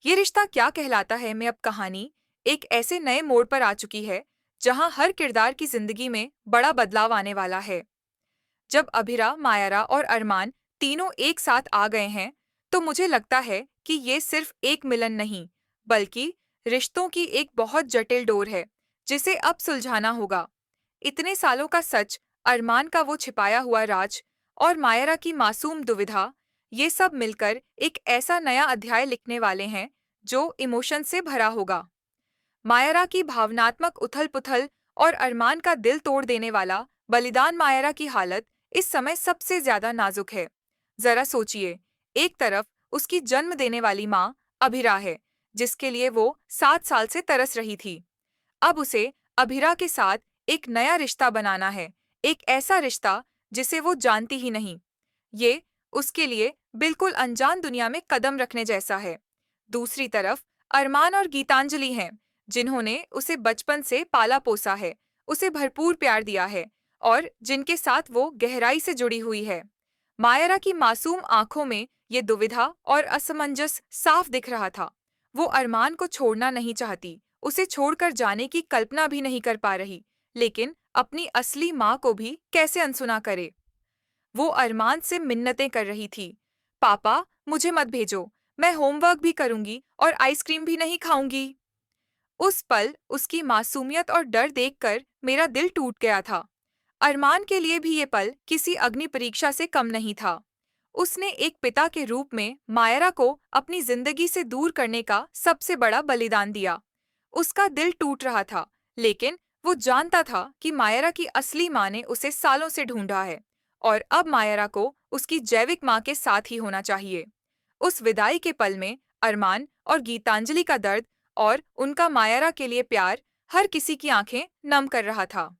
ये रिश्ता क्या कहलाता है में अब कहानी एक ऐसे नए मोड़ पर आ चुकी है जहां हर किरदार की जिंदगी में बड़ा बदलाव आने वाला है। जब अभिरा, मायरा और अरमान तीनों एक साथ आ गए हैं, तो मुझे लगता है कि ये सिर्फ एक मिलन नहीं, बल्कि रिश्तों की एक बहुत जटिल डोर है जिसे अब सुलझाना होगा। इतने सालों का सच, अरमान का वो छिपाया हुआ राज और मायरा की मासूम दुविधा, ये सब मिलकर एक ऐसा नया अध्याय लिखने वाले हैं जो इमोशन से भरा होगा। मायरा की भावनात्मक उथल-पुथल और अरमान का दिल तोड़ देने वाला बलिदान। मायरा की हालत इस समय सबसे ज्यादा नाजुक है। जरा सोचिए, एक तरफ उसकी जन्म देने वाली माँ अभिरा है, जिसके लिए वो 7 साल से तरस रही थी। अब उसे अभिरा के साथ एक नया रिश्ता बनाना है, एक ऐसा रिश्ता जिसे वो जानती ही नहीं। ये उसके लिए बिल्कुल अनजान दुनिया में कदम रखने जैसा है। दूसरी तरफ अरमान और गीतांजलि हैं, जिन्होंने उसे बचपन से पाला पोसा है, उसे भरपूर प्यार दिया है और जिनके साथ वो गहराई से जुड़ी हुई है। मायरा की मासूम आंखों में ये दुविधा और असमंजस साफ दिख रहा था। वो अरमान को छोड़ना नहीं चाहती, उसे छोड़कर जाने की कल्पना भी नहीं कर पा रही, लेकिन अपनी असली माँ को भी कैसे अनसुना करे। वो अरमान से मिन्नतें कर रही थी, पापा मुझे मत भेजो, मैं होमवर्क भी करूंगी और आइसक्रीम भी नहीं खाऊंगी। उस पल उसकी मासूमियत और डर देखकर मेरा दिल टूट गया था। अरमान के लिए भी ये पल किसी अग्नि परीक्षा से कम नहीं था। उसने एक पिता के रूप में मायरा को अपनी जिंदगी से दूर करने का सबसे बड़ा बलिदान दिया। उसका दिल टूट रहा था, लेकिन वो जानता था कि मायरा की असली माँ ने उसे सालों से ढूंढा है और अब मायरा को उसकी जैविक माँ के साथ ही होना चाहिए। उस विदाई के पल में अरमान और गीतांजलि का दर्द और उनका मायरा के लिए प्यार हर किसी की आंखें नम कर रहा था।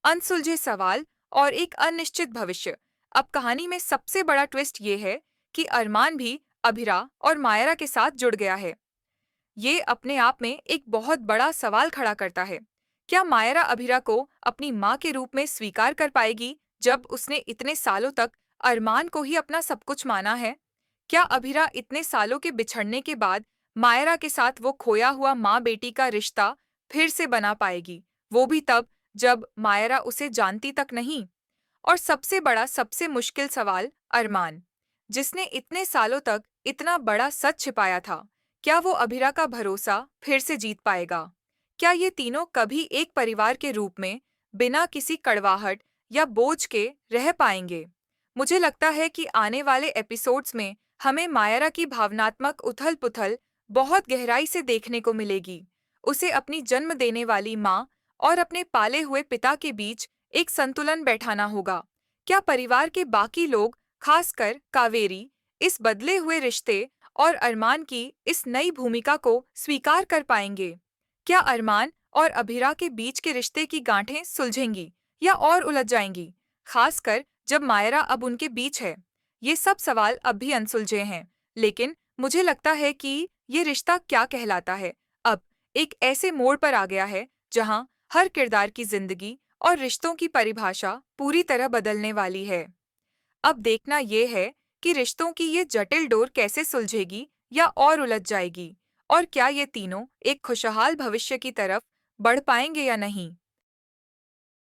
अनसुलझे सवाल और एक अनिश्चित भविष्य। अब कहानी में सबसे बड़ा ट्विस्ट ये है कि अरमान भी अभिरा और मायरा के साथ जुड़ गया है। ये अपने आप में एक बहुत बड़ा सवाल खड़ा करता है। क्या मायरा अभिरा को अपनी माँ के रूप में स्वीकार कर पाएगी जब उसने इतने सालों तक अरमान को ही अपना सब कुछ माना है? क्या अभिरा इतने सालों के बिछड़ने के बाद मायरा के साथ वो खोया हुआ माँ बेटी का रिश्ता फिर से बना पाएगी, वो भी तब जब मायरा उसे जानती तक नहीं? और सबसे बड़ा, सबसे मुश्किल सवाल, अरमान, जिसने इतने सालों तक इतना बड़ा सच छिपाया था, क्या वो अभिरा का भरोसा फिर से जीत पाएगा? क्या ये तीनों कभी एक परिवार के रूप में बिना किसी कड़वाहट या बोझ के रह पाएंगे? मुझे लगता है कि आने वाले एपिसोड्स में हमें मायरा की भावनात्मक उथल-पुथल बहुत गहराई से देखने को मिलेगी। उसे अपनी जन्म देने वाली माँ और अपने पाले हुए पिता के बीच एक संतुलन बैठाना होगा। क्या परिवार के बाकी लोग, खासकर कावेरी, इस बदले हुए रिश्ते और अरमान की इस नई भूमिका को स्वीकार कर पाएंगे? क्या अरमान और अभिरा के बीच के रिश्ते की गांठें सुलझेंगी या और उलझ जाएंगी, खासकर जब मायरा अब उनके बीच है? ये सब सवाल अब भी अनसुलझे हैं, लेकिन मुझे लगता है कि ये रिश्ता क्या कहलाता है अब एक ऐसे मोड़ पर आ गया है जहां हर किरदार की जिंदगी और रिश्तों की परिभाषा पूरी तरह बदलने वाली है। अब देखना ये है कि रिश्तों की ये जटिल डोर कैसे सुलझेगी या और उलझ जाएगी, और क्या ये तीनों एक खुशहाल भविष्य की तरफ बढ़ पाएंगे या नहीं।